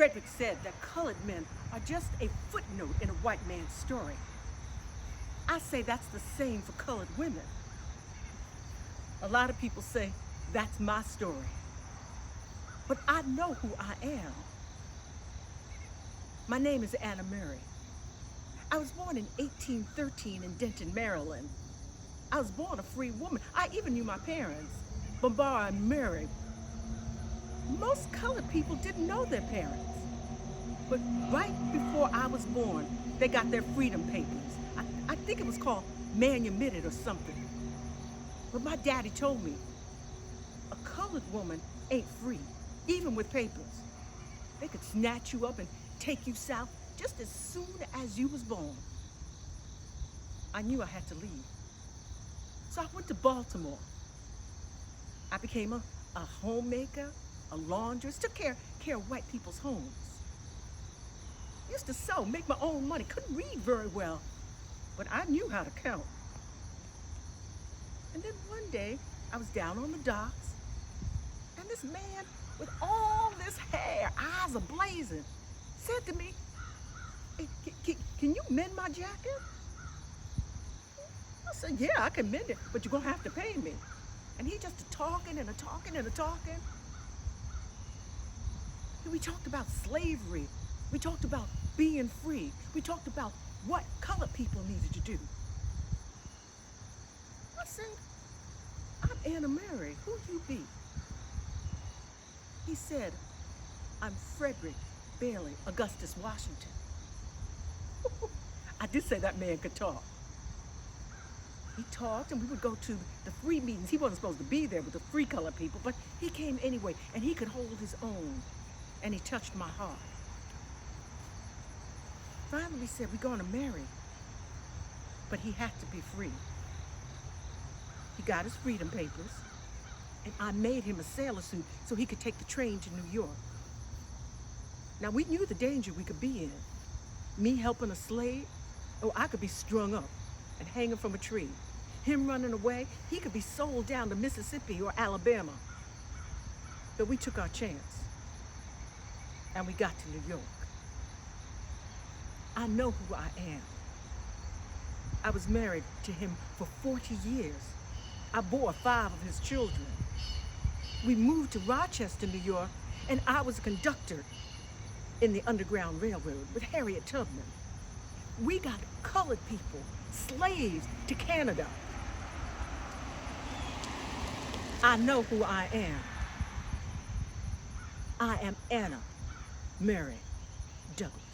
Frederick said that colored men are just a footnote in a white man's story. I say that's the same for colored women. A lot of people say that's my story. But I know who I am. My name is Anna Murray. I was born in 1813 in Denton, Maryland. I was born a free woman. I even knew my parents, Barbara and Mary. Most colored people didn't know their parents. But right before I was born, they got their freedom papers. I think it was called manumitted or something. But my daddy told me, a colored woman ain't free, even with papers. They could snatch you up and take you south just as soon as you was born. I knew I had to leave. So I went to Baltimore. I became a homemaker, a laundress, took care of white people's homes. Used to sew, make my own money, couldn't read very well, but I knew how to count. And then one day, I was down on the docks, and this man with all this hair, eyes ablazing, said to me, "Hey, can you mend my jacket?" I said, "Yeah, I can mend it, but you're gonna have to pay me." And he just talking and talking and talking. And we talked about slavery. We talked about being free. We talked about what colored people needed to do. I said, "I'm Anna Mary. Who you be?" He said, "I'm Frederick Bailey Augustus Washington." I did say that man could talk. He talked, and we would go to the free meetings. He wasn't supposed to be there with the free colored people, but he came anyway, and he could hold his own, and he touched my heart. Finally, we said, "We're going to marry," but he had to be free. He got his freedom papers, and I made him a sailor suit so he could take the train to New York. Now, we knew the danger we could be in. Me helping a slave, oh, I could be strung up and hanging from a tree. Him running away, he could be sold down to Mississippi or Alabama. But we took our chance, and we got to New York. I know who I am. I was married to him for 40 years. I bore 5 of his children. We moved to Rochester, New York, and I was a conductor in the Underground Railroad with Harriet Tubman. We got colored people, slaves, to Canada. I know who I am. I am Anna Mary Douglass.